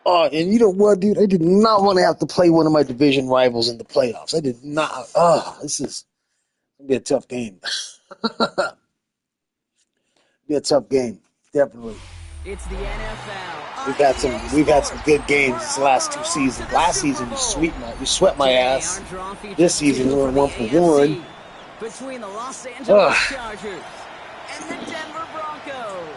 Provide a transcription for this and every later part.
Oh, and you know what, dude? I did not want to have to play one of my division rivals in the playoffs. I did not. Oh, this is gonna be a tough game. Be a tough game, definitely. It's the NFL. We've had some good games these last two seasons. Last season you swept my ass. This season we went 1-for-1. Between the Los Angeles Chargers and the Denver Broncos.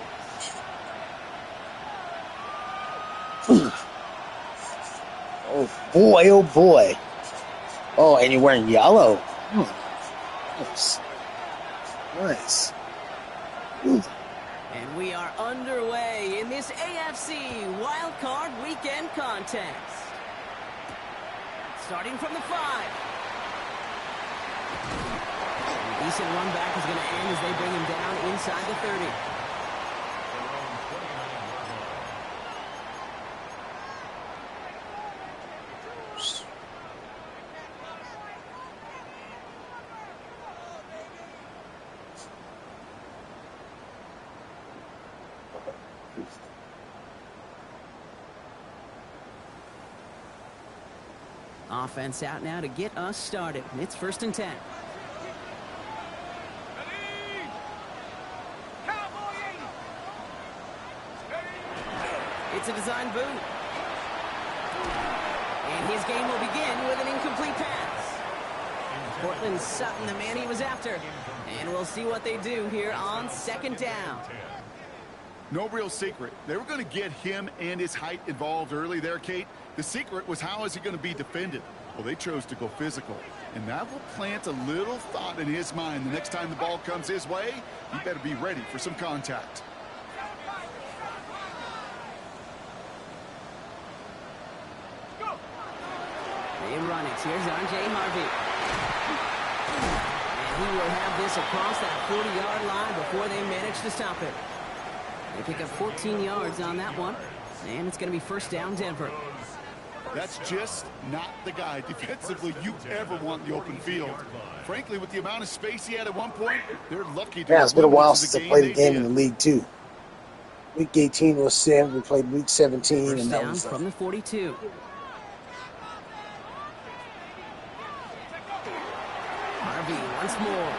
Oh boy, oh boy. Oh, and you're wearing yellow. Nice. Nice. Ooh. And we are underway in this AFC Wildcard Weekend contest. Starting from the 5. A decent run back is going to end as they bring him down inside the 30. Offense out now to get us started. It's 1st and 10. It's a design boot. And his game will begin with an incomplete pass. Portland Sutton, the man he was after. And we'll see what they do here on 2nd down. No real secret. They were going to get him and his height involved early there, Kate. The secret was, how is he going to be defended? Well, they chose to go physical. And that will plant a little thought in his mind. The next time the ball comes his way, he better be ready for some contact. They run it. Here's R.J. Harvey. And he will have this across that 40-yard line before they manage to stop it. They pick up 14 yards on that one. And it's going to be 1st down Denver. That's just not the guy defensively you ever want in the open field. Frankly, with the amount of space he had at one point, they're lucky to. Yeah, it's been a while since I played a game in the league too. Week 18 was 7. We played week 17, First and that down was from the 42. Harvey once more.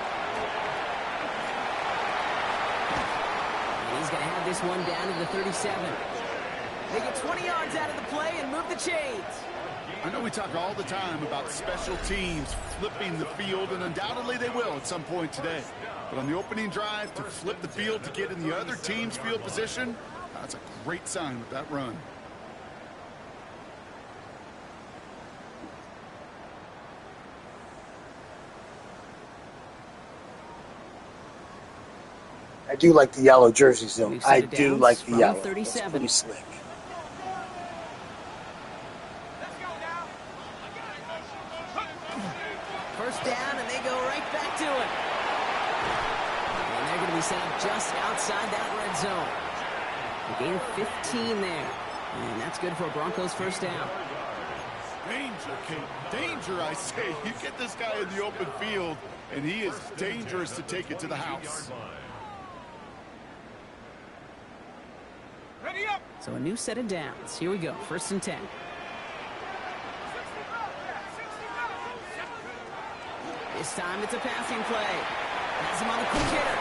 And he's going to have this one down to the 37. They get 20 yards out of the play and move the chains. I know we talk all the time about special teams flipping the field, and undoubtedly they will at some point today. But on the opening drive, to flip the field to get in the other team's field position, that's a great sign with that run. I do like the yellow jerseys, though. I do like the yellow. 37. It's pretty slick. First down, and they go right back to it. And they're going to be set up just outside that red zone. A gain of 15 there. And that's good for a Broncos first down. Danger, Kate. Danger, I say. You get this guy in the open field, and he is dangerous to take it to the house. Ready up. So a new set of downs. Here we go. 1st and 10. This time it's a passing play. Has him on the quick hitter.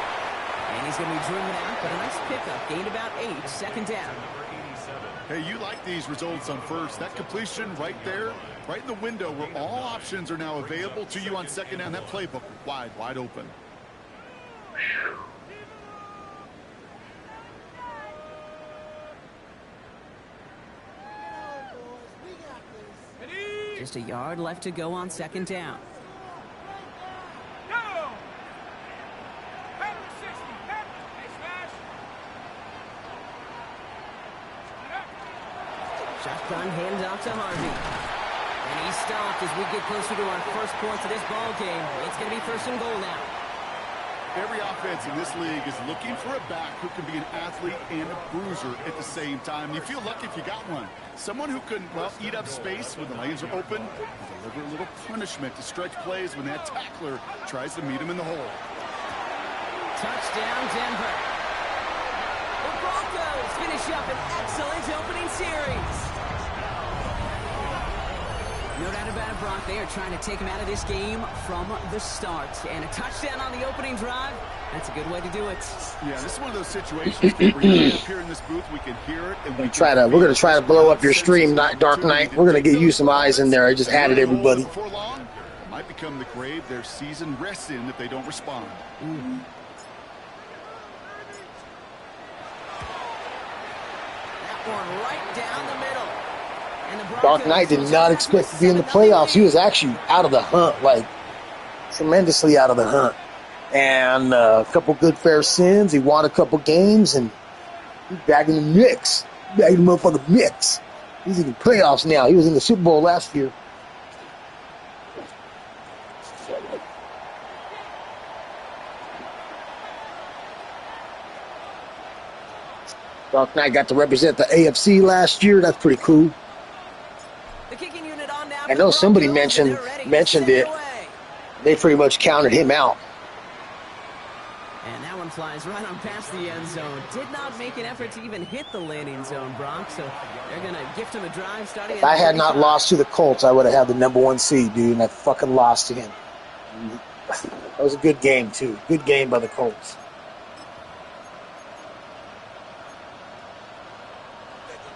And he's going to be driven out, but a nice pickup. Gained about 8. 2nd down. Hey, you like these results on first. That completion right there, right in the window where all options are now available to you on 2nd down. That playbook wide open. Just a yard left to go on 2nd down. Shotgun handoff to Harvey. And he's stopped as we get closer to our first points of this ball game. It's going to be 1st and goal now. Every offense in this league is looking for a back who can be an athlete and a bruiser at the same time. You feel lucky if you got one. Someone who can, well, eat up space when the lanes are open and deliver a little punishment to stretch plays when that tackler tries to meet him in the hole. Touchdown, Denver. The Broncos finish up an excellent opening series. No doubt about it, Brock. They are trying to take him out of this game from the start. And a touchdown on the opening drive, that's a good way to do it. Yeah, this is one of those situations where we up here in this booth, we can hear it. And we're gonna try to blow up your stream, Dark Knight. We're gonna get you some eyes in there. I just added everybody. Before long, it might become the grave their season rests in if they don't respond. That one right down the middle. Dark Knight did not expect to be in the playoffs. He was actually out of the hunt, like tremendously out of the hunt. And a couple good fair sins. He won a couple games, and he's back in the mix. Back in the motherfucking mix. He's in the playoffs now. He was in the Super Bowl last year. Dark Knight got to represent the AFC last year. That's pretty cool. I know somebody mentioned it. They pretty much counted him out. And that one flies right on past the end zone. Did not make an effort to even hit the landing zone, Brock. So they're going to gift him a drive starting. If I had not lost to the Colts, I would have had the #1 seed, dude, and I fucking lost to him. That was a good game, too. Good game by the Colts.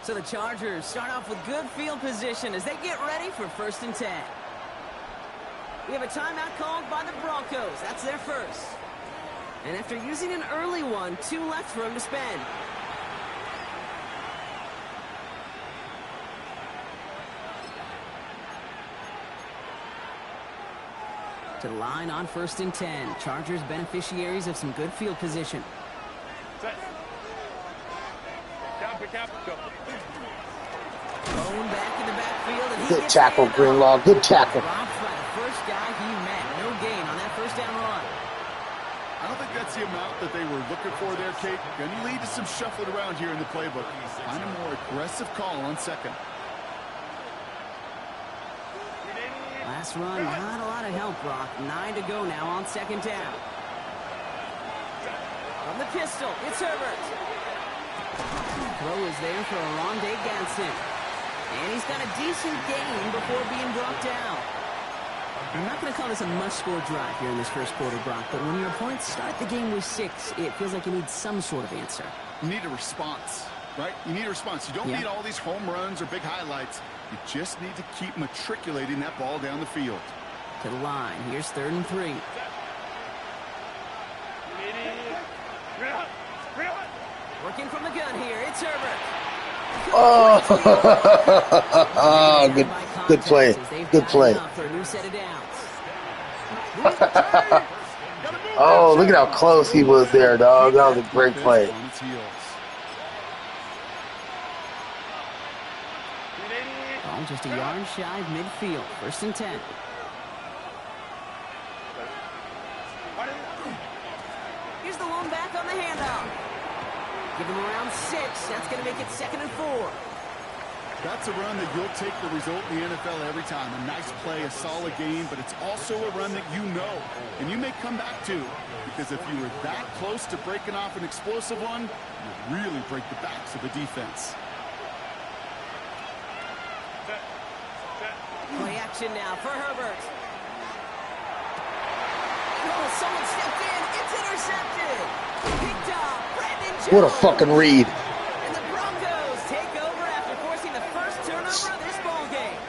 So the Chargers start off with good field position as they get ready for 1st and 10. We have a timeout called by the Broncos. That's their first. And after using an early one, 2 left for him to spend. To the line on 1st and 10. Chargers beneficiaries of some good field position. Going back in the backfield, and good tackle, Greenlaw. Good tackle. Dropped by the first guy he met. No gain on that 1st down run. I don't think that's the amount that they were looking for there, Kate. Going to lead to some shuffling around here in the playbook. Find a more aggressive call on 2nd. Last run, not a lot of help, Brock. 9 to go now on 2nd down. From the pistol, it's Herbert. Throw is there for Rondé Ganson. And he's got a decent gain before being brought down. I'm not going to call this a must-score drive here in this first quarter, Brock, but when your opponents start the game with 6, it feels like you need some sort of answer. You need a response, right? You need a response. You don't need all these home runs or big highlights. You just need to keep matriculating that ball down the field. To the line. Here's 3rd and 3. Working from the gun here. It's Herbert. Oh, good play. Good play. Oh, look at how close he was there, dog. That was a great play. Ball just a yard shy of midfield. 1st and 10. Here's the lone back on the handoff. Give him around 6. That's going to make it 2nd and 4. That's a run that you'll take the result in the NFL every time. A nice play, a solid game, but it's also a run that you know, and you may come back to, because if you were that close to breaking off an explosive one, you really break the backs of the defense. Play action now for Herbert. Oh, someone stepped in. It's intercepted. Picked up. Brandon Jones. What a fucking read. And the Broncos take over after forcing the first turnover of this ball game.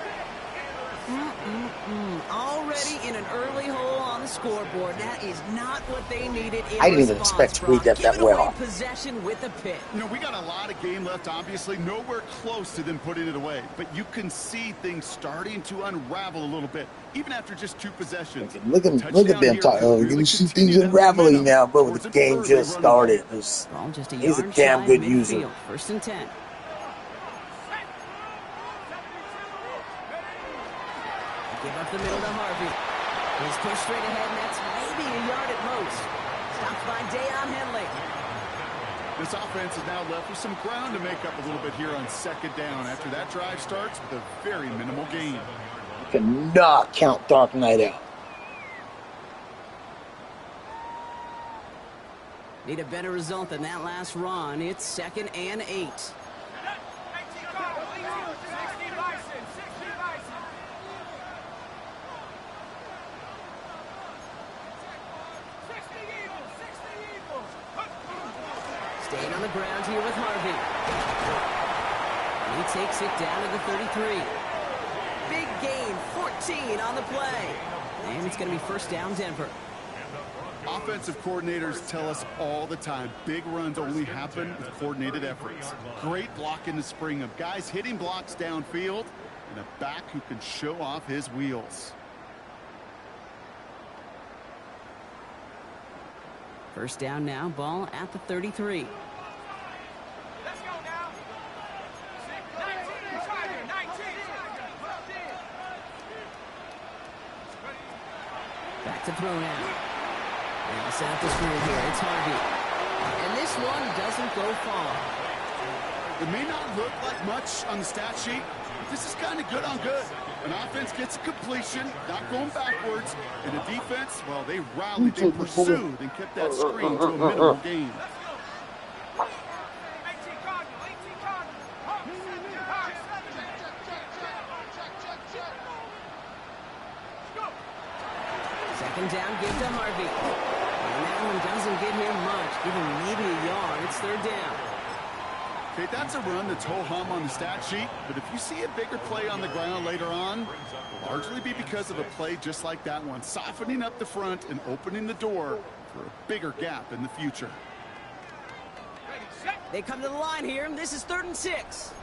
Already in an early hole on the scoreboard. That is not what they needed. I didn't even expect to read that well. Possession with the pick. You know, we got a lot of game left, obviously. Nowhere close to them putting it away. But you can see things starting to unravel a little bit, even after just 2 possessions. Look at them talking. You see things unraveling now, but the game just started. He's a damn good user. 1st and 10. Give up the middle to Harvey. He's pushed straight ahead, and that's maybe a yard at most. Stopped by Deion Henley. This offense is now left with some ground to make up a little bit here on 2nd down after that drive starts with a very minimal gain. You cannot count Dark Knight out. Need a better result than that last run. It's 2nd and 8. Gain on the ground here with Harvey. And he takes it down to the 33. Big gain, 14 on the play. And it's going to be first down, Denver. Offensive coordinators tell us all the time, big runs only happen with coordinated efforts. Great block in the spring of guys hitting blocks downfield and a back who can show off his wheels. First down now, ball at the 33. Let's go now. 19, try it, 19. Back to throw now. And he'll set up the screen here. It's Harvey. And this one doesn't go far. It may not look like much on the stat sheet, but this is kind of good on good. An offense gets a completion, not going backwards, and the defense, well, they rallied, they pursued, and kept that screen to a minimal gain. Second down, give to Harvey. And that one doesn't get him much. Give him maybe a yard. It's third down. Okay, that's a run that's ho-hum on the stat sheet, but if you see a bigger play on the ground later on, largely be because of a play just like that one, softening up the front and opening the door for a bigger gap in the future. They come to the line here, and this is 3rd and 6.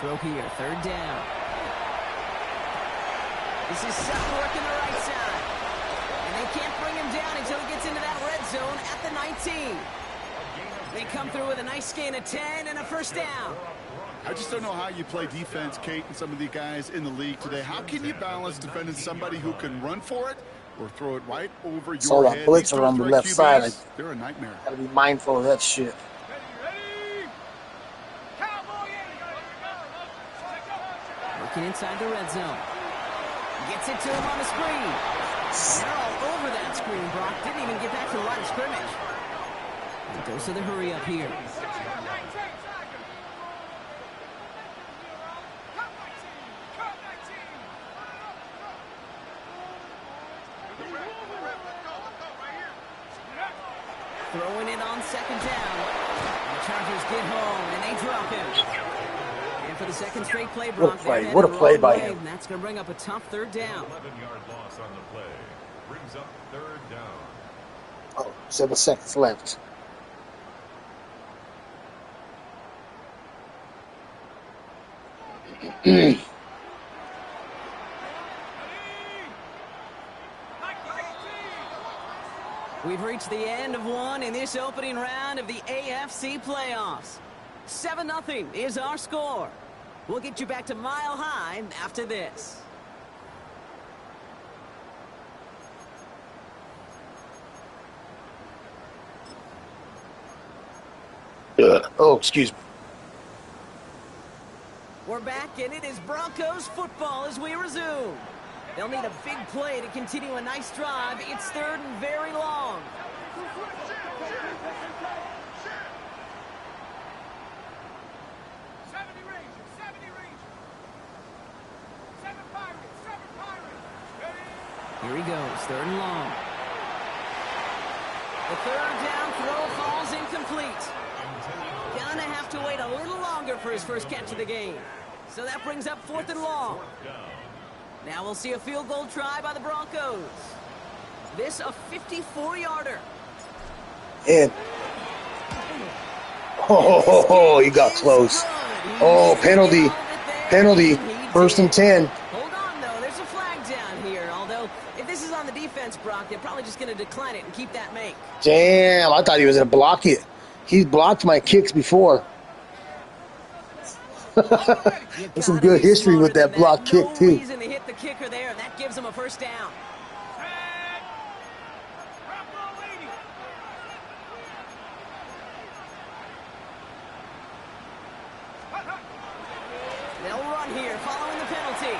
Throw here, 3rd down. This is Sutton working the right side. And they can't bring him down until he gets into that red zone at the 19. They come through with a nice gain of 10 and a first down. I just don't know how you play defense, Kate, and some of the guys in the league today. How can you balance defending somebody who can run for it or throw it right over your Saw that head? blitzer on the left side. They're a nightmare. Gotta be mindful of that shit. Working inside the red zone. Gets it to him on the screen. They're all over that screen, Brock. Didn't even get back to the line of scrimmage. And goes to the hurry up here. Throwing it on second down. The Chargers get home, and they drop him. And for the second straight play, Brock, what a play by him. And that's going to bring up a tough 3rd down. 11-yard loss on the play. Brings up 3rd down. Oh, 7 seconds left. We've reached the end of one in this opening round of the AFC playoffs. 7-0 is our score. We'll get you back to Mile High after this. Oh, excuse me. We're back, and it is Broncos football as we resume. They'll need a big play to continue a nice drive. It's 3rd and very long. Here he goes, 3rd and long. The 3rd down throw falls incomplete. Gonna have to wait a little longer for his first catch of the game. So that brings up 4th and long. Now we'll see a field goal try by the Broncos. This a 54-yarder. And oh, he got close. Oh, penalty. Penalty. 1st and 10. Hold on, though. There's a flag down here. Although, if this is on the defense, Brock, they're probably just going to decline it and keep that make. Damn, I thought he was going to block it. He's blocked my kicks before. There's some good history with that block kick, too. No reason to hit the kicker there, and that gives him a first down. They'll run here following the penalty.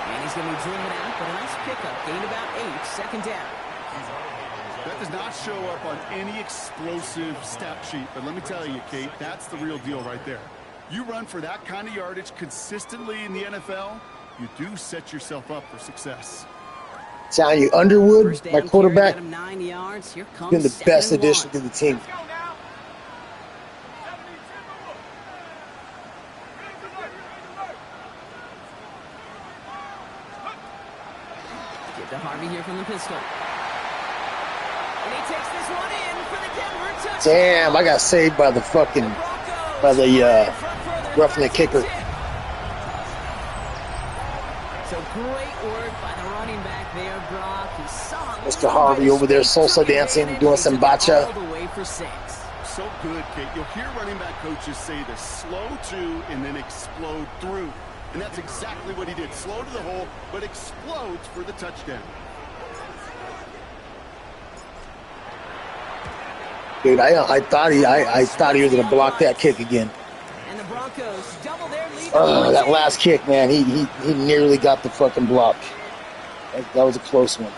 And he's going to be driven out, but a nice pickup. Gained about 8, second down. That does not show up on any explosive stat sheet, but let me tell you, Kate, that's the real deal right there. You run for that kind of yardage consistently in the NFL, you do set yourself up for success. Telling you, Underwood, my quarterback, carry, 9 yards. Here comes been the best 2nd and 1. addition to the team. Give to Harvey here from the pistol. And he takes this one in for the Denver touchdown. Damn, I got saved by the fucking, by the roughing the kicker. So great work by the running back there, Brock. He saw Mr. Harvey over there salsa dancing, doing some bacha. all the way for 6. So good, Kate. You'll hear running back coaches say this: slow to and then explode through. And that's exactly what he did. Slow to the hole, but explodes for the touchdown. Dude, I thought he was gonna block that kick again. And the Broncos double their lead. That last kick, man, he nearly got the fucking block. That was a close one.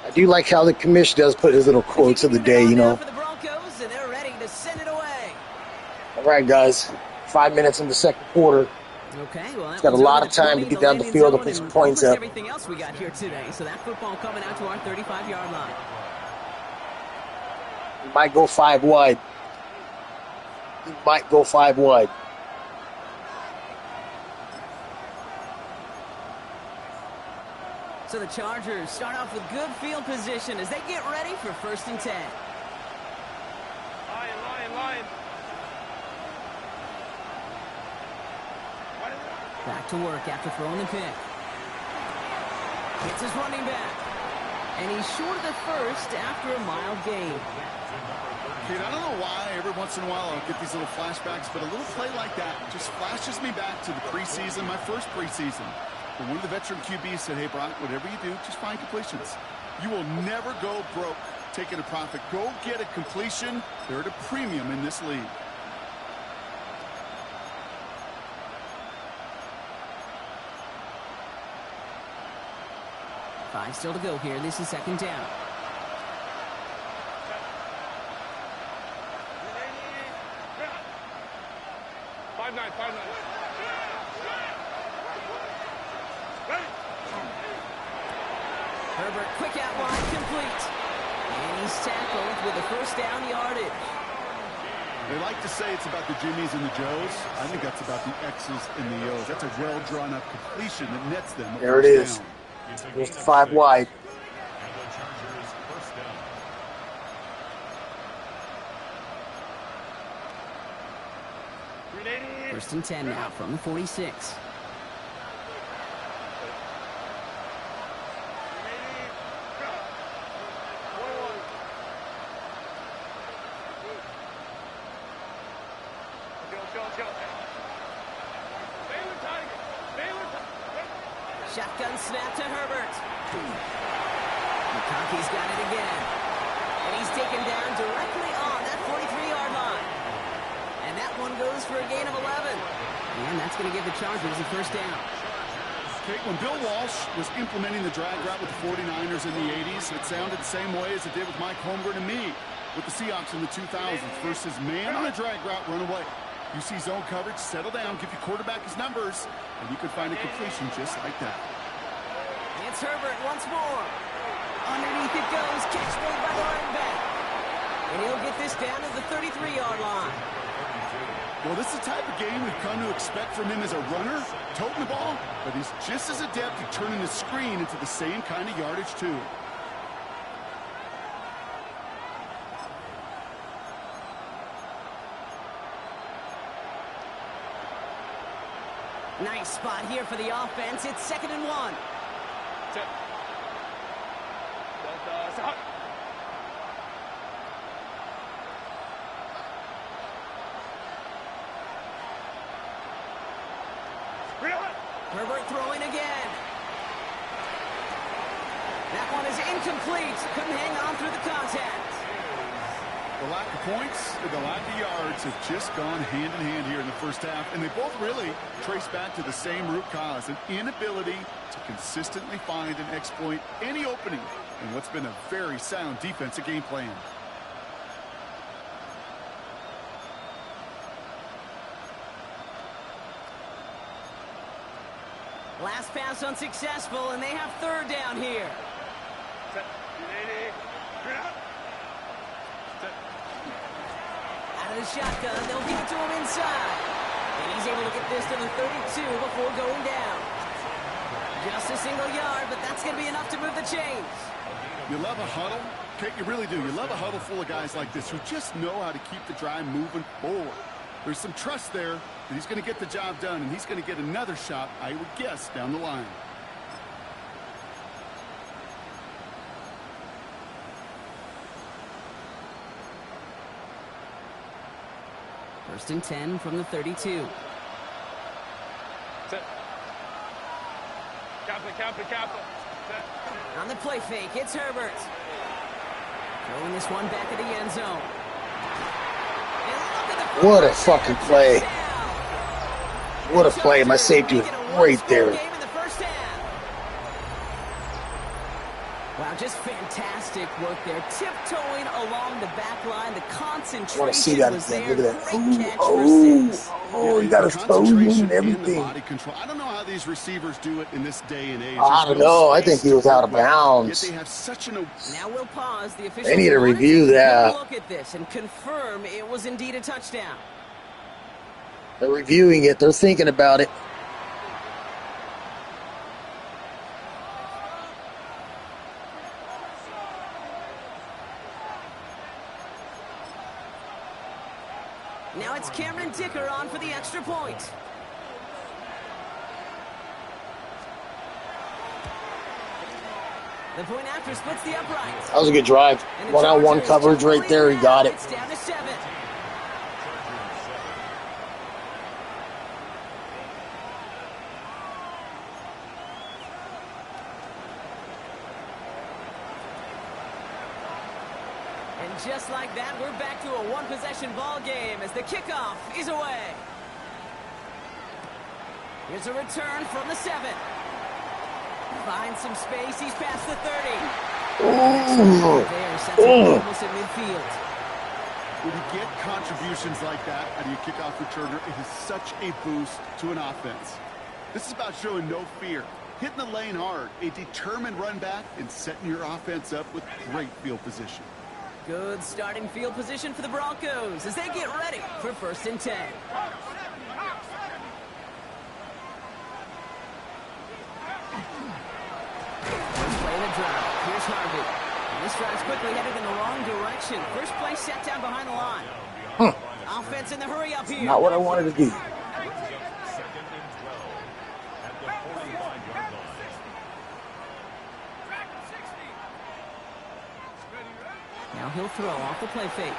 I do like how the commissioner does put his little quotes of the day, you know. For the Broncos, and they're ready to send it away. All right, guys. 5 minutes in the second quarter. Okay, well, He's got a lot of time to get down the field and put some points up. Everything else we got here today. So that football coming out to our 35-yard line. He might go 5 wide. He might go 5 wide. So the Chargers start off with good field position as they get ready for 1st and 10. Lion. Back to work after throwing the pick. Hits his running back. And he's short of the first after a mild gain. Kate, I don't know why every once in a while I'll get these little flashbacks, but a little play like that just flashes me back to the preseason, my first preseason. And one of the veteran QBs said, hey, Brock, whatever you do, just find completions. You will never go broke taking a profit. Go get a completion. They're at a premium in this league. Five still to go here. This is 2nd down. Five nine. Herbert, quick out wide, complete. And he's tackled with a 1st down yardage. They like to say it's about the Jimmies and the Joes. I think that's about the X's and the O's. That's a well-drawn up completion that nets them. There it is. Just 5 wide. First and 10 now from the 46. Shotgun snap to Herbert. McConkey's got it again. And he's taken down directly on that 43-yard line. And that one goes for a gain of 11. And that's going to give the Chargers a 1st down. Okay, when Bill Walsh was implementing the drag route with the 49ers in the 80s, it sounded the same way as it did with Mike Holmgren and me with the Seahawks in the 2000s versus man on a drag route, run away. You see zone coverage, settle down, give your quarterback his numbers, and you could find a completion just like that. It's Herbert once more. Underneath it goes, catch made by the running back. And he'll get this down to the 33-yard line. Well, this is the type of game we've come to expect from him as a runner, toting the ball, but he's just as adept at turning the screen into the same kind of yardage, too. Nice spot here for the offense. It's 2nd and 1. Herbert throwing again. That one is incomplete. Couldn't hang on through the contact. The lack of points and the lack of yards have just gone hand in hand here in the first half, and they both really trace back to the same root cause, an inability to consistently find and exploit any opening in what's been a very sound defensive game plan. Last pass unsuccessful, and they have third down here. Out of the shotgun, they'll give it to him inside. And he's able to get this to the 32 before going down. Just a single yard, but that's going to be enough to move the chains. You love a huddle? Okay, you really do. You love a huddle full of guys like this who just know how to keep the drive moving forward. There's some trust there that he's going to get the job done, and he's going to get another shot, I would guess, down the line. First and 10 from the 32. Set. Captain. On the play fake, it's Herbert. Throwing this one back at the end zone. What a fucking play. What a play. My safety was right there. Wow, just fantastic work there. Tiptoeing along the back line. The concentration I want to see that was again. there. Look at that. Great catch for 6. Oh, he got his toes in and everything. Body control. I don't know how these receivers do it in this day and age. I don't know. I think he was out of bounds. Yet they have such an... Now we'll pause. The officials They need to wanted review take a that. look at this and confirm it was indeed a touchdown. They're reviewing it. They're thinking about it. Now it's Cameron Dicker on for the extra point. The point after splits the uprights. That was a good drive. One-on-one coverage right there. He got it. It's down to 7. And just like that, we're back to a one-possession ball game as the kickoff is away. Here's a return from the 7. Finds some space. He's past the 30. There, sets it almost at midfield. When you get contributions like that out of your kickoff returner, it is such a boost to an offense. This is about showing no fear, hitting the lane hard, a determined run back, and setting your offense up with great field position. Good starting field position for the Broncos as they get ready for first and 10. Playing a drive. Here's Harvey. And this drive's quickly headed in the wrong direction. First play set down behind the line. Offense in the hurry up here. Not what I wanted to do. Now he'll throw off the play fake.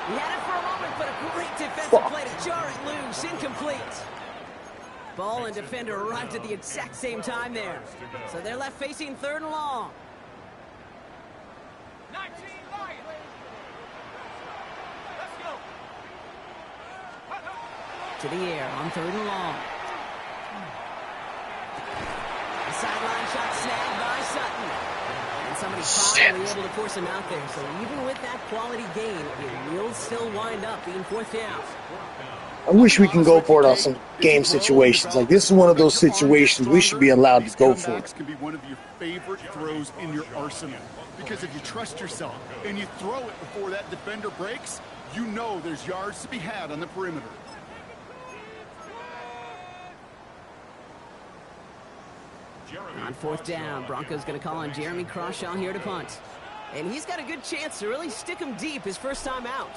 He had it for a moment, but a great defensive play to jar it loose. Incomplete. Ball and defender arrived at the exact same time there. So they're left facing third and long. 19 Lions. Let's go. To the air on third and long. The sideline shot snagged by Sutton. And somebody finally able to force him out there. So even with that quality gain, it will still wind up being fourth down. I wish we can go for it on some game situations. Like, this is one of those situations we should be allowed to go for it. Can be one of your favorite throws in your arsenal. Because if you trust yourself and you throw it before that defender breaks, you know there's yards to be had on the perimeter. On fourth down, Broncos going to call on Jeremy Crawshaw here to punt. And he's got a good chance to really stick him deep his first time out.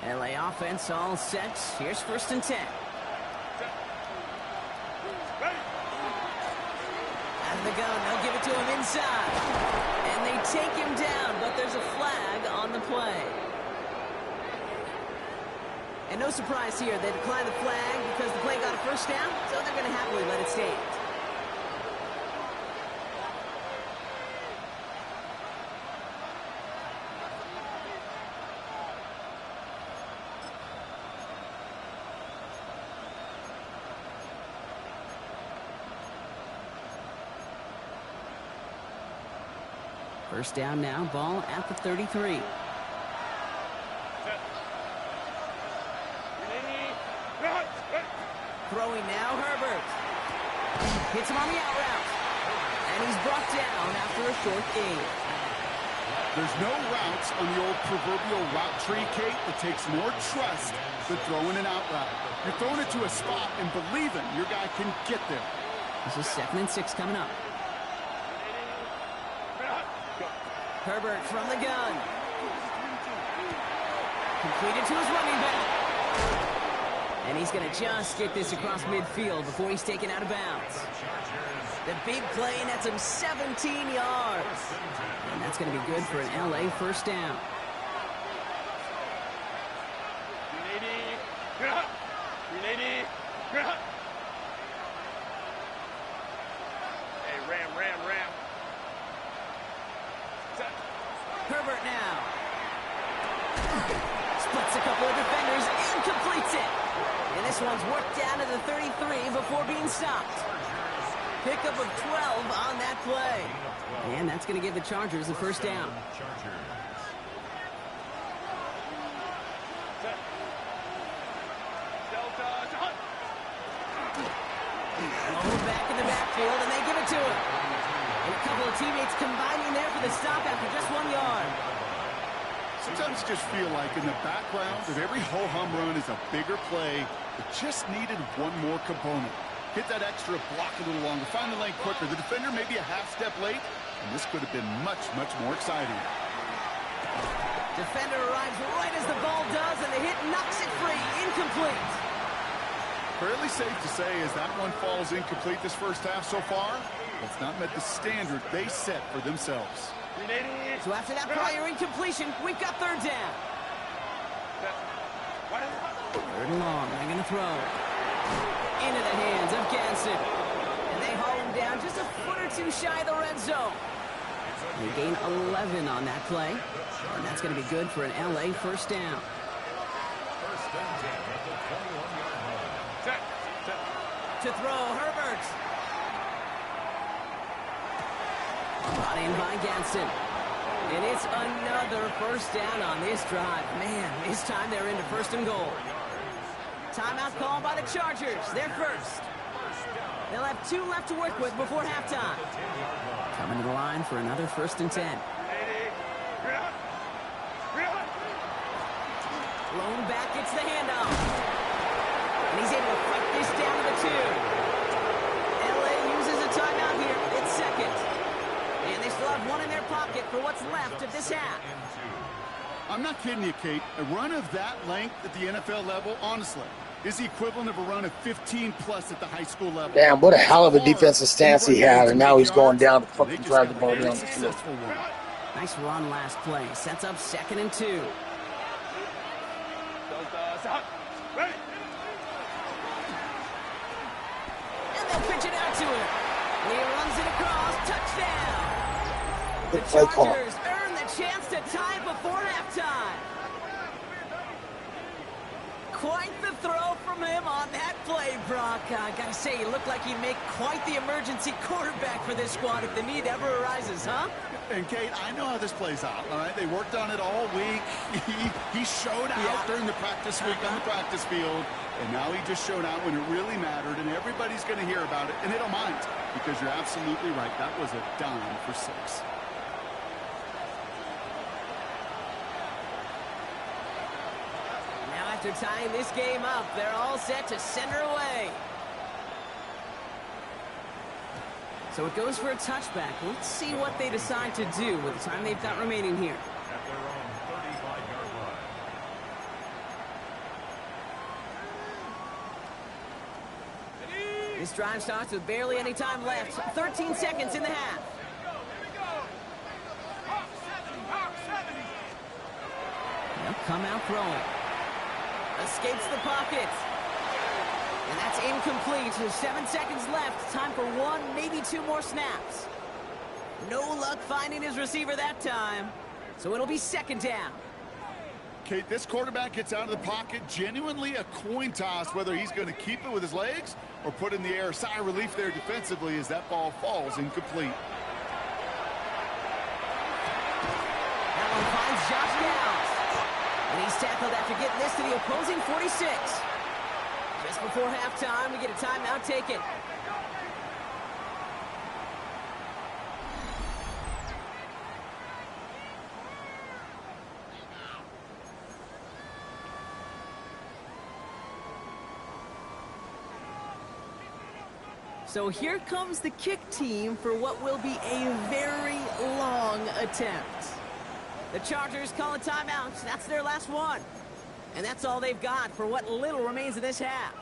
LA offense all set. Here's 1st and 10. Out of the gun, they'll give it to him inside. And they take him down, but there's a flag on the play. And no surprise here, they decline the flag because the play got a 1st down, so they're going to happily let it stand. First down now, ball at the 33. Throwing now, Herbert. Hits him on the out route. And he's brought down after a short gain. There's no routes on the old proverbial route tree, Kate. It takes more trust than throwing an out route. You're throwing it to a spot and believing your guy can get there. This is 2nd and 6 coming up. Herbert from the gun. Completed to his running back. And he's going to just get this across midfield before he's taken out of bounds. The big play nets him 17 yards. And that's going to be good for an LA 1st down. Hey, ram. Herbert now. Splits a couple of defenders and completes it. And this one's worked down to the 33 before being stopped. Pickup of 12 on that play. And that's going to give the Chargers the 1st down. Low back in the backfield, and they give it to him. And a couple of teammates combining there for the stop after just 1 yard. Sometimes you just feel like in the background of every ho-hum run is a bigger play that just needed one more component. Hit that extra block a little longer, find the lane quicker. The defender may be a half step late, and this could have been much, much more exciting. Defender arrives right as the ball does, and the hit knocks it free. Incomplete. Fairly safe to say as that one falls incomplete this 1st half so far, it's not met the standard they set for themselves. So after that prior incompletion, we've got 3rd down. 3rd and long, they're going to throw. Into the hands of Ganson. And they haul him down just a foot or two shy of the red zone. They gain 11 on that play. And that's going to be good for an LA 1st down. To throw, Herbert. Brought in by Ganson. And it's another 1st down on this drive. Man, this time they're into 1st and goal. Timeout called by the Chargers. They're 1st. They'll have 2 left to work with before halftime. Coming to the line for another 1st and 10. Lone back gets the handoff. And he's able to fight this down to the 2. LA uses a timeout here. It's 2nd. And they still have 1 in their pocket for what's left of this half. I'm not kidding you, Kate. A run of that length at the NFL level, honestly, is the equivalent of a run of 15-plus at the high school level. Damn, what a hell of a defensive stance he had, and now he's going down to fucking drive the ball down the field. Nice run last play. Sets up 2nd and 2. And they'll pitch it out to him. He runs it across. Touchdown. The Chargers earn the chance to tie before halftime. Quite the throw from him on that play, Brock. I gotta say, he looked like he'd make quite the emergency quarterback for this squad if the need ever arises, huh? And, Kate, I know how this plays out, all right? They worked on it all week. He showed out during the practice week on the practice field, and now he just showed out when it really mattered, and everybody's going to hear about it, and they don't mind, because you're absolutely right. That was a dime for 6. After tying this game up, they're all set to send her away. So it goes for a touchback. Let's see what they decide to do with the time they've got remaining here. At their own 35-yard line. This drive starts with barely any time left. 13 seconds in the half. They'll come out throwing. Escapes the pocket. And that's incomplete. 7 seconds left. Time for one, maybe two more snaps. No luck finding his receiver that time. So it'll be second down. Kate, this quarterback gets out of the pocket, genuinely a coin toss whether he's going to keep it with his legs or put in the air. Sigh of relief there defensively as that ball falls incomplete. That one finds Josh Downs. And he's tackled after getting this to the opposing 46. Just before halftime, we get a timeout taken. So here comes the kick team for what will be a very long attempt. The Chargers call a timeout. That's their last one. And that's all they've got for what little remains of this half.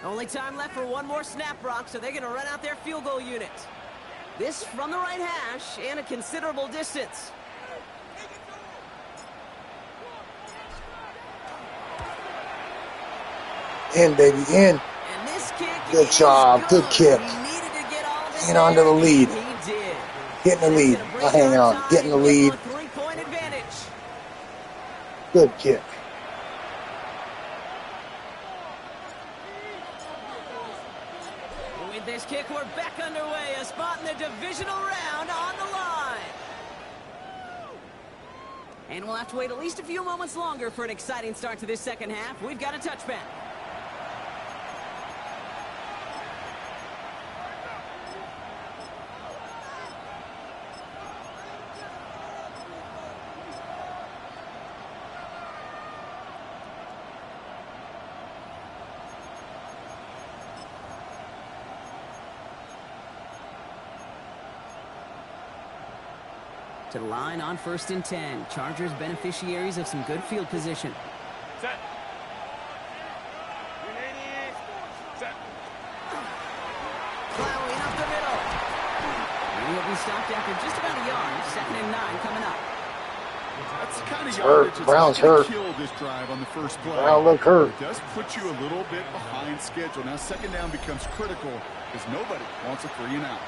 Only time left for one more snap, Brock, so they're going to run out their field goal unit. This from the right hash and a considerable distance. In, baby, in. And this kick Good job. Good kick. Hang on to the lead. He did. Getting the lead. I'll hang on. Getting the lead. Three-point advantage. Good kick. With this kick, we're back underway. A spot in the divisional round on the line. And we'll have to wait at least a few moments longer for an exciting start to this second half. We've got a touchback. To the line on 1st and 10. Chargers beneficiaries of some good field position. Set. 380. Set. Plowing up the middle. And he'll be stopped after just about a yard. 2nd and 9 coming up. That's the kind of hurt. yardage Brown's that's going hurt. to kill this drive on the first play. Brown look hurt. It does put you a little bit behind schedule. Now second down becomes critical because nobody wants a 3 and out.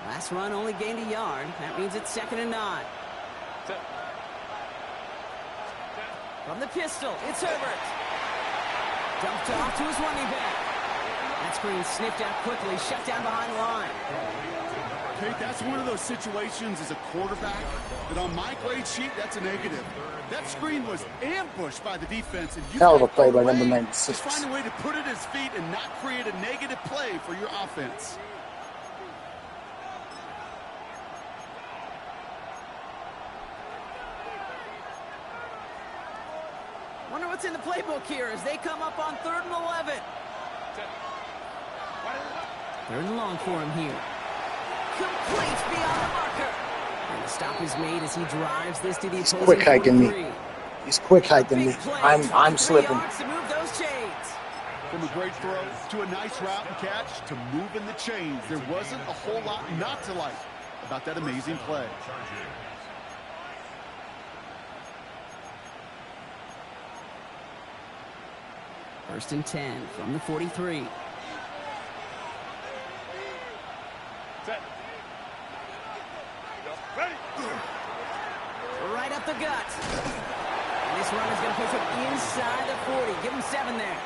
Last run only gained a yard. That means it's 2nd and 9. Set. From the pistol, it's Herbert. Dumped off to his running back. That screen sniffed out quickly, shut down behind the line. Kate, that's one of those situations as a quarterback that on my grade sheet, that's a negative. That screen was ambushed by the defense. And you Hell of a got play by away. number 96. Just find a way to put it at his feet and not create a negative play for your offense. Wonder what's in the playbook here as they come up on 3rd and 11. Set. 3rd and long for him here. Complete beyond the marker. And the stop is made as he drives this to the He's opposing quick hiking me. 43. He's quick hiking me. Big play. I'm 3 slipping. yards to move those chains. From a great throw to a nice route and catch to moving the chains. There wasn't a whole lot not to like about that amazing play. First and 10 from the 43. Set. Ready. Right up the gut. And this run is going to push him inside the 40. Give him 7 there.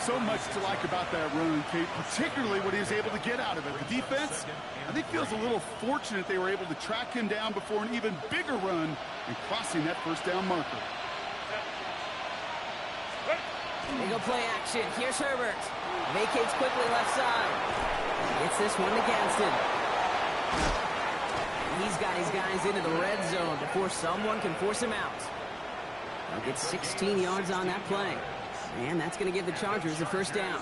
So much to like about that run, Kate, particularly what he was able to get out of it. The defense, I think, feels a little fortunate they were able to track him down before an even bigger run and crossing that first down marker. They go play action. Here's Herbert. Vacates quickly left side. Gets this one to Gadsden. He's got his guys into the red zone before someone can force him out. He'll get 16 yards on that play. And that's going to give the Chargers a first down.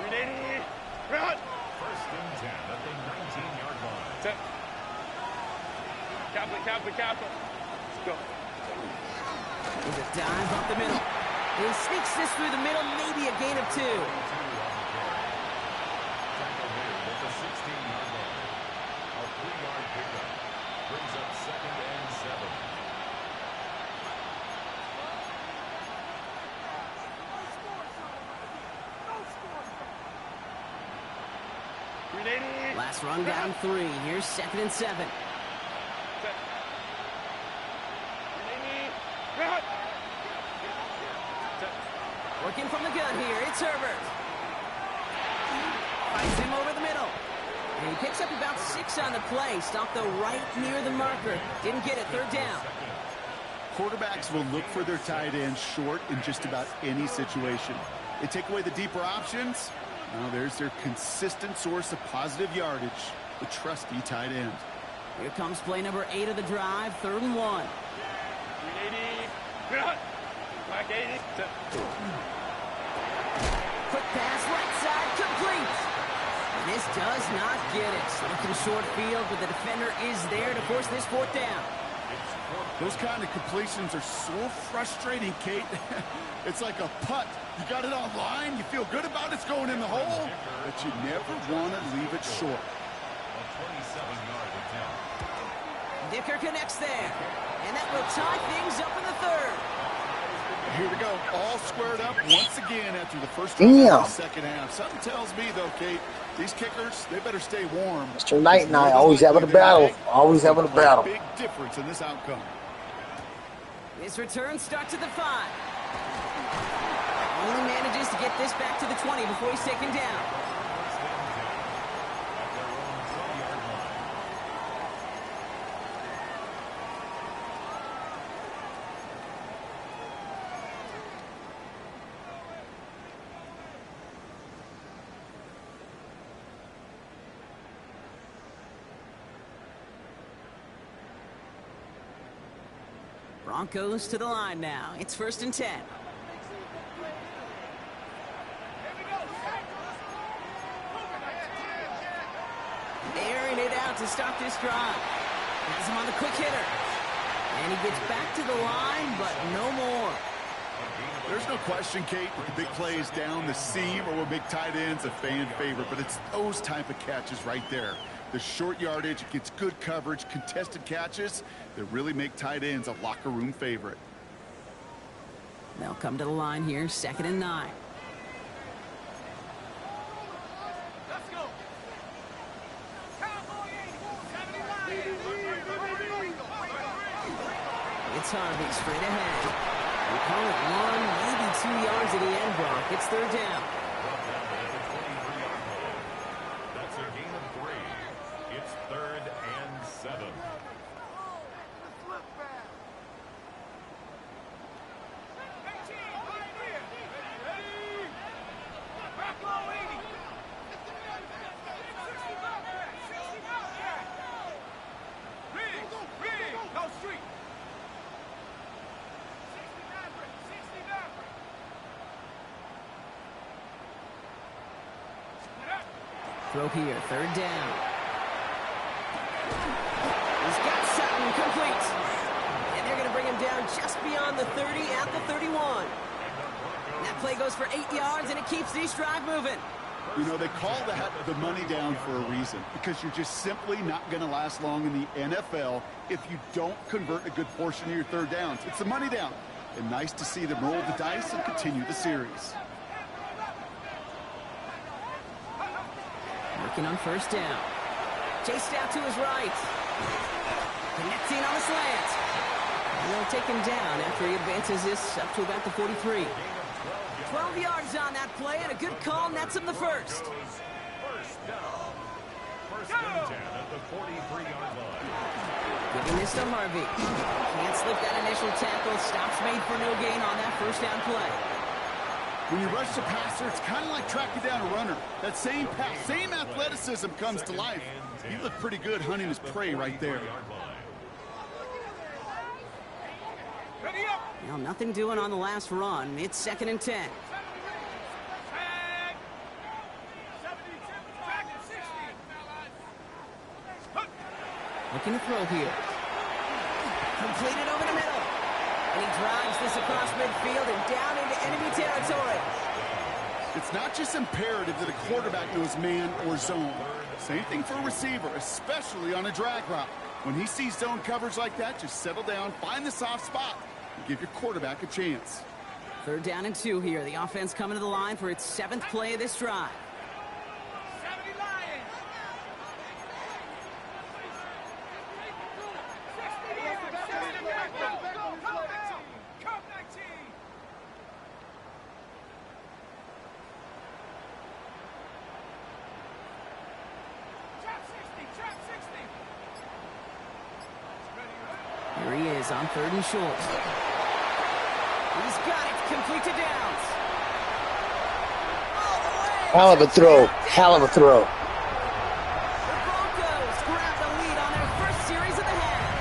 Ready, run. First and 10 at the 19-yard line. Set. Capital. Let's go. There's a dive up the middle. He sneaks this through the middle, maybe a gain of 2. Tackle made at the 16-yard line. A 3-yard pickup brings up 2nd and 7. Ready. Last run down 3. Here's 2nd and 7. Set. Ready, run. Set. Working from the gun here. It's Herbert. Finds him over the middle. And he picks up about 6 on the play. Stopped though right near the marker. Didn't get it. 3rd down. Quarterbacks will look for their tight ends short in just about any situation. They take away the deeper options. Now there's their consistent source of positive yardage, the trusty tight end. Here comes play number 8 of the drive. 3rd and 1. Ready, run. Black 80. Set. Quick pass, right side, complete. And this does not get it. Looking short field, but the defender is there to force this 4th down. Those kind of completions are so frustrating, Kate. It's like a putt. You got it on line, you feel good about it's going in the hole, but you never want to leave it short. A 27-yard attempt. Dicker connects there. And that will tie things up in the 3rd. Here we go, all squared up once again after the first Damn. drive of the second half. Something tells me, though, Kate, these kickers, they better stay warm. Mr. Knight and I always having a battle. Always having a battle. Big difference in this outcome. His return starts at the 5. Only manages to get this back to the 20 before he's taken down. First and 10 at their own 20-yard line. Broncos to the line now. It's 1st and 10. Airing it out to stop this drive. Has him on the quick hitter. And he gets back to the line, but no more. There's no question, Kate, with the big plays down the seam or with big tight ends, a fan favorite, but it's those type of catches right there. The short yardage, it gets good coverage, contested catches that really make tight ends a locker room favorite. They'll come to the line here, 2nd and 9. Let's go. It's Harvey straight ahead. We call it 1, maybe 2 yards at the end, Brock. It's 3rd down. Brought down at the 23-yard line. That's a gain of 3. It's 3rd and 7. Throw here, 3rd down. He's got Sutton complete. And they're going to bring him down just beyond the 30 at the 31. And that play goes for 8 yards, and it keeps this drive moving. You know, they call that the money down for a reason, because you're just simply not going to last long in the NFL if you don't convert a good portion of your 3rd downs. It's the money down. And nice to see them roll the dice and continue the series. Working on 1st down. Chased out to his right. Connecting on the slant. And they'll take him down after he advances this up to about the 43. 12 yards on that play, and a good call nets him the 1st. First down. First and 10 at the 43-yard line. Giving this to Harvey. Can't slip that initial tackle. Stops made for no gain on that 1st down play. When you rush the passer, it's kind of like tracking down a runner. That same pass, same athleticism comes to life. He looked pretty good hunting his prey right there. Ready up. Well, nothing doing on the last run. It's 2nd and 10. Looking to throw here. Completed over the middle. And he drives this across midfield and down into enemy territory. It's not just imperative that a quarterback knows man or zone. Same thing for a receiver, especially on a drag route. When he sees zone coverage like that, just settle down, find the soft spot, and give your quarterback a chance. 3rd down and 2 here. The offense coming to the line for its 7th play of this drive. Here he is on 3rd and short. He's got it. Complete to Downs. All the way. Hell of a throw. Hell of a throw. The Broncos grab the lead on their first series of the half.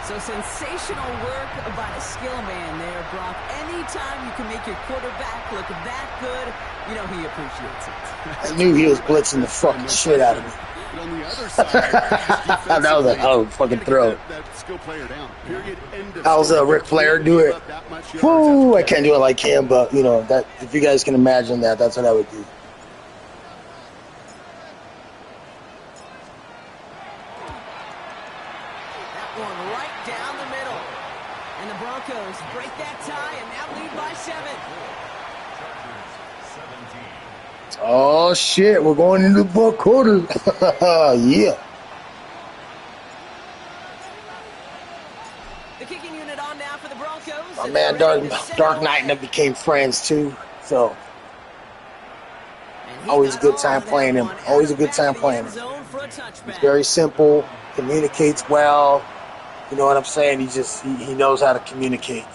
So sensational work by the skill man there, Brock. Anytime you can make your quarterback look that good, you know he appreciates it. I knew he was blitzing the fucking shit out of me. But on the other side, That was a hell of a fucking throw. That skill player down. Period. End of How's story. Ric Flair do it? Woo, I can't do it like him, but you know that if you guys can imagine that, that's what I would do. That one right down the middle. And the Broncos break that tie and now lead by 7. Oh shit, we're going into the fourth quarter. Yeah. The kicking unit on now for the Broncos. My man DarkKnight and I became friends too. So always a good time playing him. Always a good time playing him. He's very simple, communicates well. You know what I'm saying? He knows how to communicate.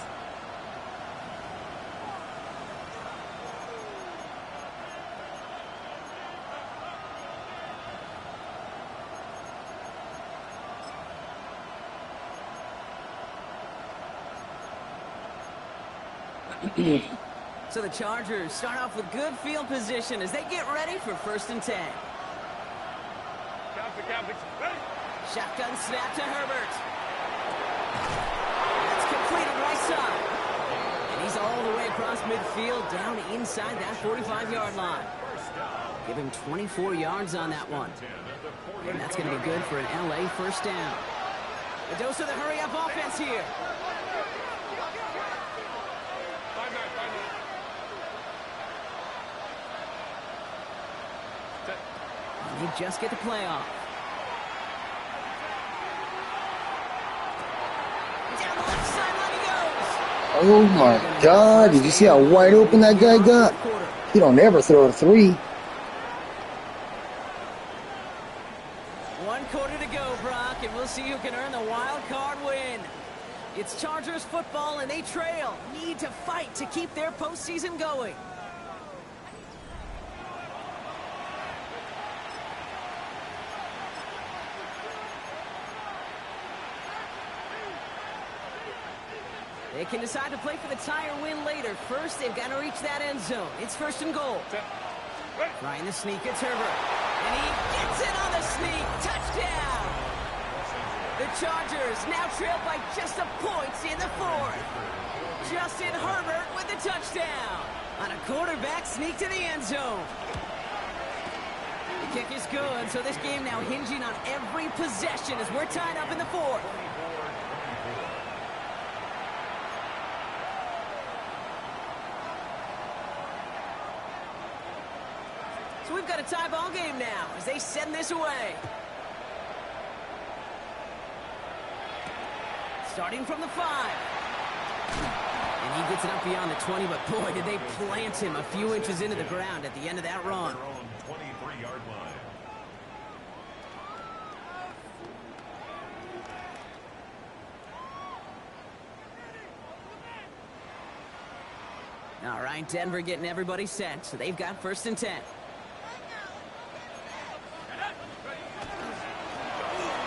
So the Chargers start off with good field position as they get ready for 1st and 10. Shotgun snap to Herbert. It's completed right side. And he's all the way across midfield down inside that 45-yard line. Give him 24 yards on that one. And that's going to be good for an LA 1st down. A dose of the hurry-up offense here. And they just get the playoff. Down the left sideline he goes. Oh my God! Did you see how wide open that guy got? He don't ever throw a 3. 1 quarter to go, Brock, and we'll see who can earn the wild card win. It's Chargers football, and they trail. Need to fight to keep their postseason going. They can decide to play for the tie or win later. First, they've got to reach that end zone. It's 1st and goal. Trying the sneak, it's Herbert. And he gets it on the sneak. Touchdown! The Chargers now trail by just a point in the 4th. Justin Herbert with the touchdown on a quarterback sneak to the end zone. The kick is good, so this game now hinging on every possession as we're tied up in the 4th. So we've got a tie ball game now as they send this away. Starting from the 5. And he gets it up beyond the 20, but boy, did they plant him a few inches into the ground at the end of that run. Their own 23-yard line. All right, Denver getting everybody set, so they've got 1st and 10.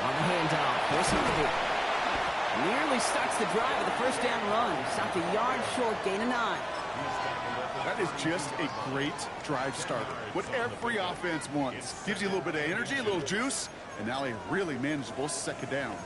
On the handoff, here's Herbert. Nearly starts the drive with the first down run. Stopped a yard short, gain of 9. That is just a great drive starter. What every offense wants. Gives you a little bit of energy, a little juice, and now a really manageable second down.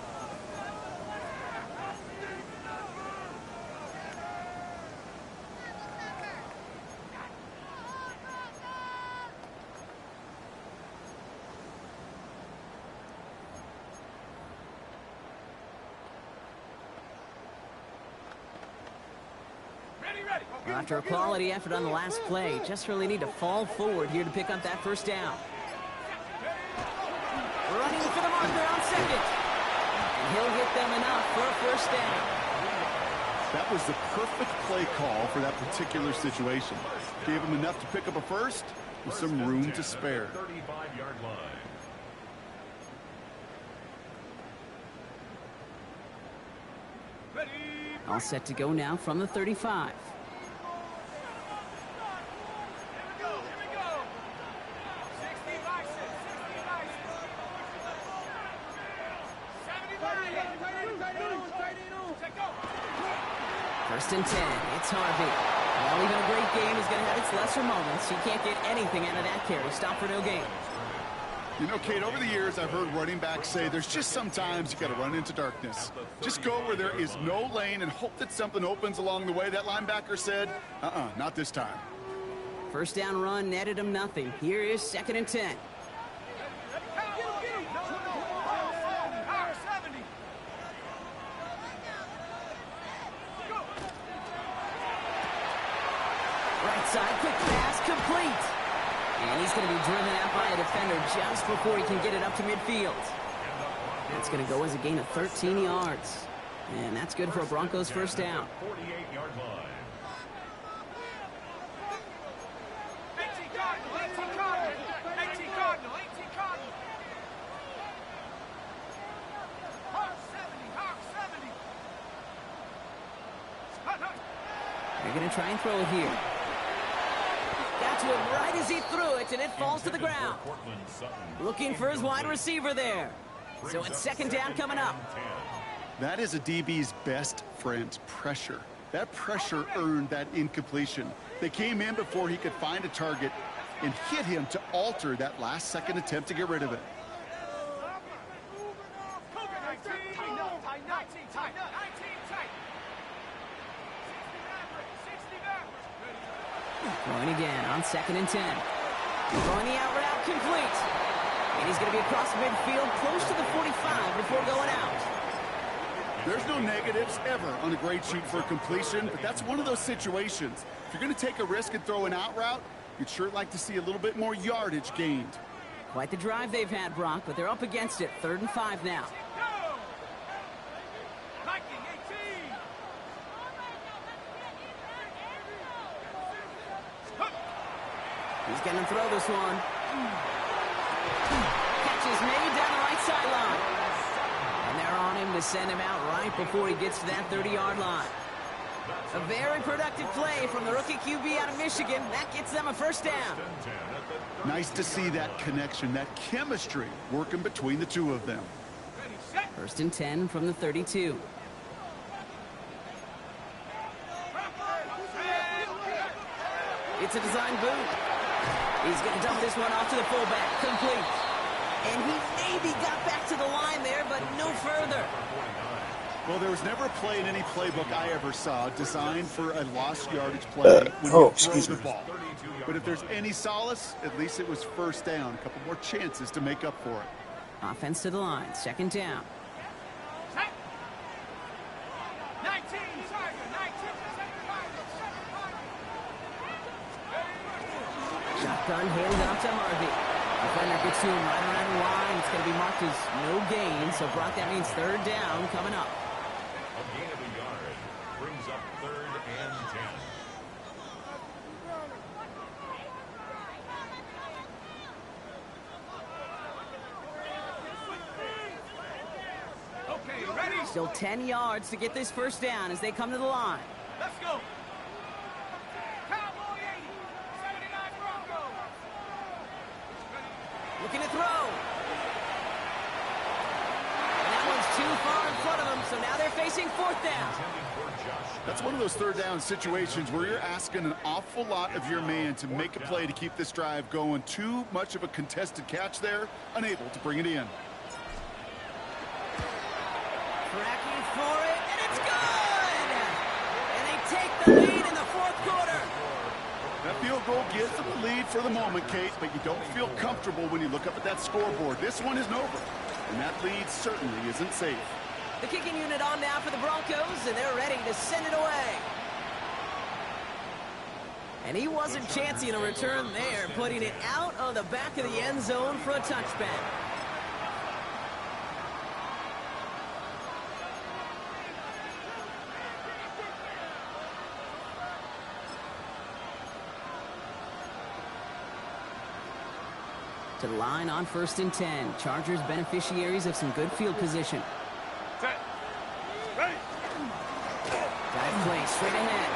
Well, after a quality effort on the last play, just really need to fall forward here to pick up that first down. Running for the marker on second. And he'll get them enough for a first down. That was the perfect play call for that particular situation. Gave him enough to pick up a first with some room to spare. 35-yard line. All set to go now from the 35. First and 10, it's Harvey. Well, even a great game is going to have its lesser moments. He can't get anything out of that carry. Stop for no gain. You know, Kate, over the years, I've heard running backs say there's just sometimes you got to run into darkness. Just go where there is no lane and hope that something opens along the way. That linebacker said, not this time. First down run netted him nothing. Here is second and 10. Right side, quick pass, complete. And he's going to be driven out by a defender just before he can get it up to midfield. That's going to go as a gain of 13 yards. And that's good for a Broncos first down. 48-yard line. They're going to try and throw it here. Got to it right as he threw it, and it falls to the ground. Looking for his wide receiver there. So it's second down coming up. That is a DB's best friend, pressure. That pressure earned that incompletion. They came in before he could find a target and hit him to alter that last-second attempt to get rid of it. Going again on second and 10. Throwing the out route complete. And he's going to be across midfield close to the 45 before going out. There's no negatives ever on a great shoot for completion, but that's one of those situations. If you're going to take a risk and throw an out route, you'd sure like to see a little bit more yardage gained. Quite the drive they've had, Brock, but they're up against it. 3rd and 5 now. He's going to throw this one. Catch is made down the right sideline. And they're on him to send him out right before he gets to that 30-yard line. A very productive play from the rookie QB out of Michigan. That gets them a first down. Nice to see that connection, that chemistry working between the two of them. First and 10 from the 32. It's a design boot. He's going to dump this one off to the fullback. Complete. And he maybe got back to the line there, but no further. Well, there was never a play in any playbook I ever saw designed for a lost yardage play when you throw the ball. But if there's any solace, at least it was first down. A couple more chances to make up for it. Offense to the line. Second down. 19. Shotgun handed off to Harvey. Defender gets to him right around the line. It's going to be marked as no gain. So, Brock, that means 3rd down coming up. A gain of a yard brings up 3rd and 10. Okay, ready? Still 10 yards to get this first down as they come to the line. Let's go. Cowboy 80, 79 Broncos. Looking to throw. And that one's too far in front of him, so So now they're facing fourth down. That's one of those third down situations where you're asking an awful lot of your man to make a play to keep this drive going. Too much of a contested catch there, unable to bring it in. Tracking for it, and it's good! And they take the lead in the fourth quarter. That field goal gives them the lead for the moment, Kate, but you don't feel comfortable when you look up at that scoreboard. This one isn't over, and that lead certainly isn't safe. The kicking unit on now for the Broncos, and they're ready to send it away. And he wasn't chancing a return there, putting it out of the back of the end zone for a touchback. To the line on 1st and 10. Chargers beneficiaries of some good field position. Ready. Dive play straight ahead.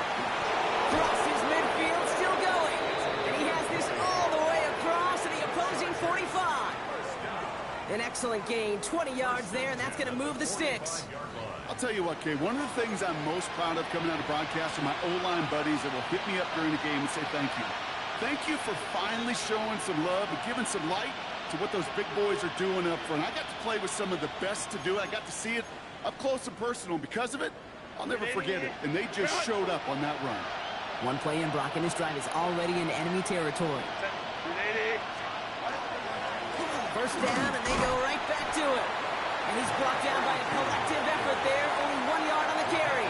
Crosses midfield, still going. And he has this all the way across to the opposing 45. An excellent gain, 20 yards there, and that's going to move the sticks. I'll tell you what, Kate, one of the things I'm most proud of coming out of broadcast are my O-line buddies that will hit me up during the game and say thank you. Thank you for finally showing some love and giving some light to what those big boys are doing up front. I got to play with some of the best to do it. I got to see it up close and personal. Because of it, I'll never forget it. And they just showed up on that run. One play in, Brock, and his drive is already in enemy territory. First down, and they go right back to it. And he's brought down by a collective effort there. Only 1 yard on the carry.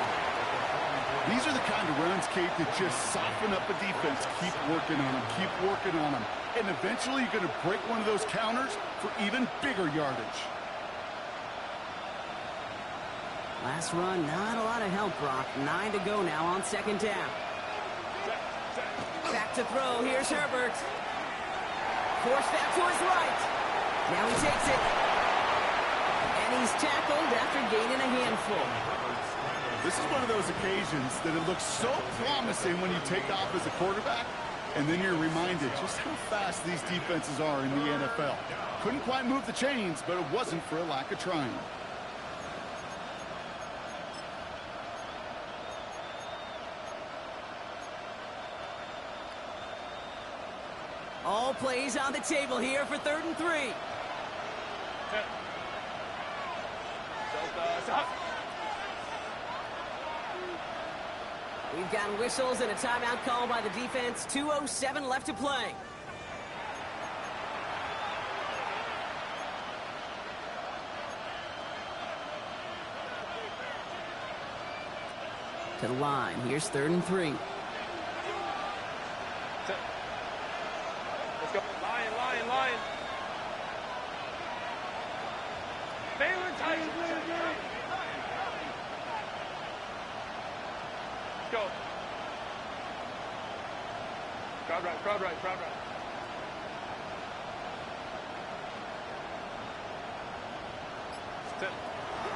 These are the kind of runs, Kate, that just soften up a defense. Keep working on them. Keep working on them. And eventually you're going to break one of those counters for even bigger yardage. Last run, not a lot of help, Brock. 9 to go now on 2nd down. Back to throw. Here's Herbert. Forced back to his right. Now he takes it. And he's tackled after gaining a handful. This is one of those occasions that it looks so promising when you take off as a quarterback, and then you're reminded just how fast these defenses are in the NFL. Couldn't quite move the chains, but it wasn't for a lack of trying. All plays on the table here for 3rd and 3. We've got whistles and a timeout call by the defense. 2:07 left to play. To the line. Here's 3rd and 3. Let's go. Lion. Baylor Tyson. Let's go. Crowd right.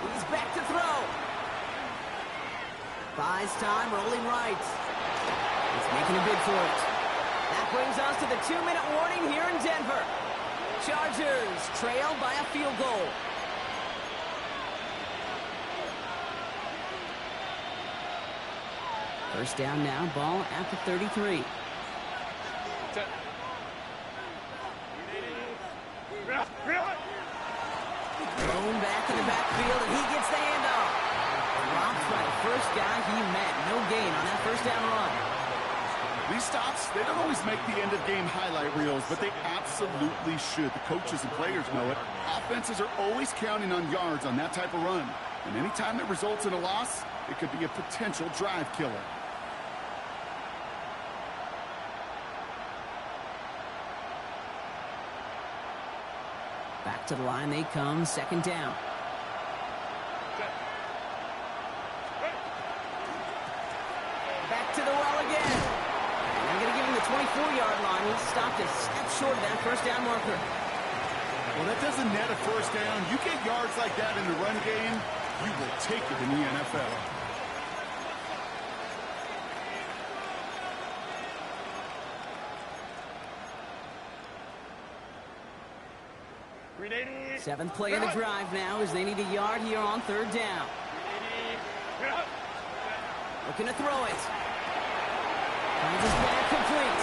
He's back to throw. Buys time, rolling right. He's making a bid for it. That brings us to the 2-minute warning here in Denver. Chargers trail by a field goal. First down now, ball at the 33. Thrown back in the backfield, and he gets the handoff. Dropped by the first guy he met. No gain on that first down run. These stops, they don't always make the end-of-game highlight reels, but they absolutely should. The coaches and players know it. Offenses are always counting on yards on that type of run. And anytime it results in a loss, it could be a potential drive killer. Back to the line they come, 2nd down. Back to the well again. And they're going to give him the 24-yard line. He stopped a step short of that first down marker. Well, that doesn't net a first down. You get yards like that in the run game, you will take it in the NFL. Green 80. 7th play of the drive now as they need a yard here on 3rd down. Looking to throw it. Finds his man complete.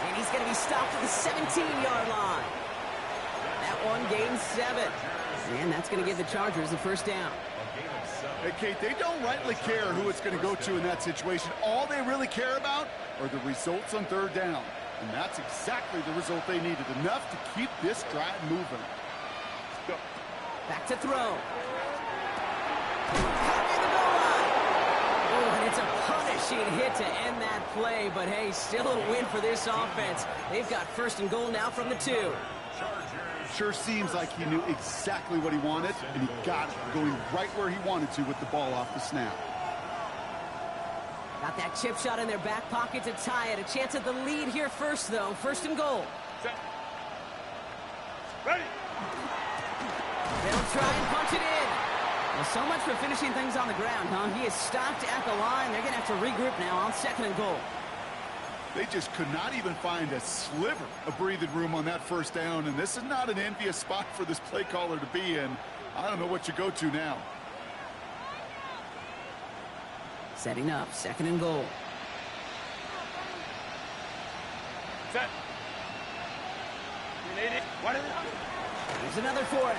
And he's going to be stopped at the 17-yard line. That one gains 7. And that's going to give the Chargers the first down. Hey, Kate, they don't rightly care who it's going to go to in that situation. All they really care about are the results on third down. And that's exactly the result they needed. Enough to keep this drive moving. Go. Back to throw. Covering the goal line. Oh, and it's a punishing hit to end that play. But, hey, still a win for this offense. They've got first and goal now from the 2. Sure seems like he knew exactly what he wanted, and he got it, going right where he wanted to with the ball off the snap. Got that chip shot in their back pocket to tie it. A chance at the lead here first, though. First and goal. Set. Ready. They'll try and punch it in. Well, so much for finishing things on the ground, huh? He is stopped at the line. They're going to have to regroup now on second and goal. They just could not even find a sliver of breathing room on that first down, and this is not an envious spot for this play caller to be in. I don't know what you go to now. Setting up, second and goal. Set. You need it. What is it? Here's another for it.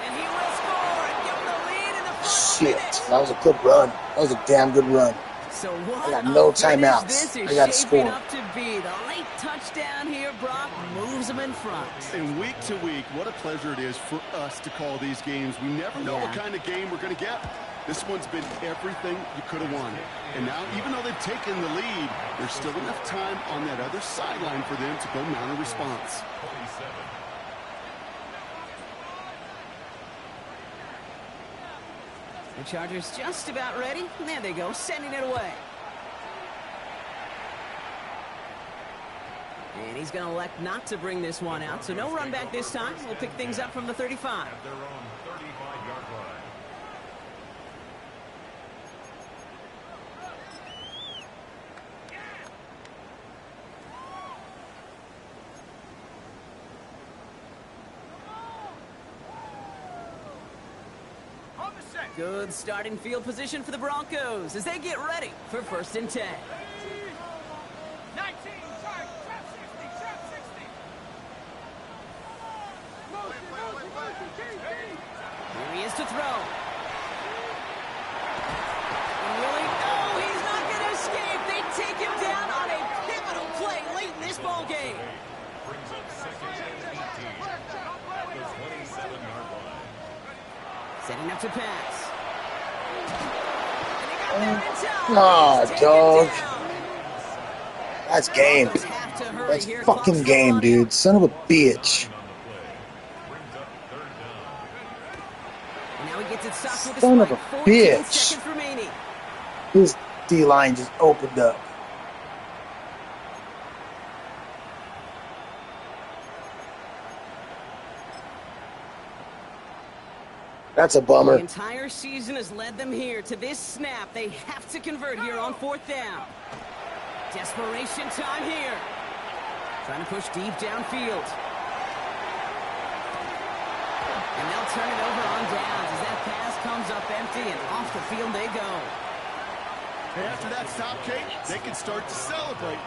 And he will score and give them the lead in the first Shit, minute. that was a good run. That was a damn good run. So what I got no a finish timeouts. this is I got to shaping score. up to be. The late touchdown here, Brock, moves them in front. And week to week, what a pleasure it is for us to call these games. We never know what kind of game we're going to get. This one's been everything you could have wanted. And now, even though they've taken the lead, there's still enough time on that other sideline for them to go mount a response. 27. The Chargers just about ready. And there they go, sending it away. And he's going to elect not to bring this one out. So no run back this time. We'll pick things up from the 35. At their own 35-yard line. Good starting field position for the Broncos as they get ready for first and 10. 19. Trap 60. Trap 60. Here he is to throw. And Willie, oh, he's not going to escape. They take him down on a pivotal play late in this ball game. Brings up second and 18 at the 27-yard line. Setting up to pass. And he got there in time. Oh, Take it dog. down. That's game. Broncos have to hurry That's here. fucking Clock's still game, running. dude. Son of a bitch. On the play. Brings up third down. And now he gets it stopped with a Son of spike. a 14 bitch. seconds remaining. His D-line just opened up. That's a The bummer. entire season has led them here to this snap. They have to convert here on fourth down. Desperation time here. Trying to push deep downfield. And they'll turn it over on downs as that pass comes up empty and off the field they go. And after that stop, Kate, they can start to celebrate.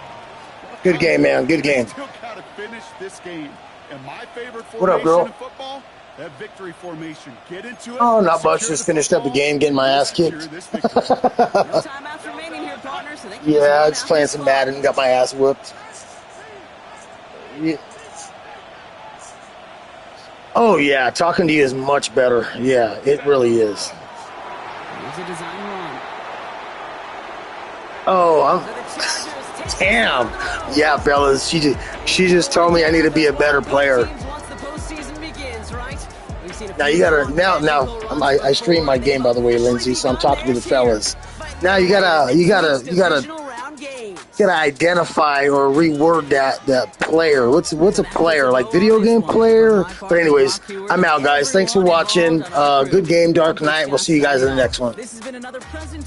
Good game, man. Good game. They still got to finish this game. And my favorite What up, formation girl? in football, that victory formation. Get into it. Oh, not secure much. Just the finished up the football, game, getting my ass secure kicked. this victory. No timeouts remaining here, partner, so they can Yeah, run just out playing this some clock. Madden. Got my ass whooped. Yeah. Oh, yeah. Talking to you is much better. Yeah, it really is. Here's a design run. Oh, So the Chargers take damn. this on the road. Yeah, fellas. She just told me I need to be a better player. Teams once the postseason begins, right? We've seen a Now few you gotta more now magical runs I stream my game, by the way, Lindsay. So I'm talking to the fellas. Now you gotta Divisional round games. identify or reword that player. What's a player, like video game player? But anyways, I'm out, guys. Thanks for watching. Good game, Dark Knight. We'll see you guys in the next one. This has been another presentation.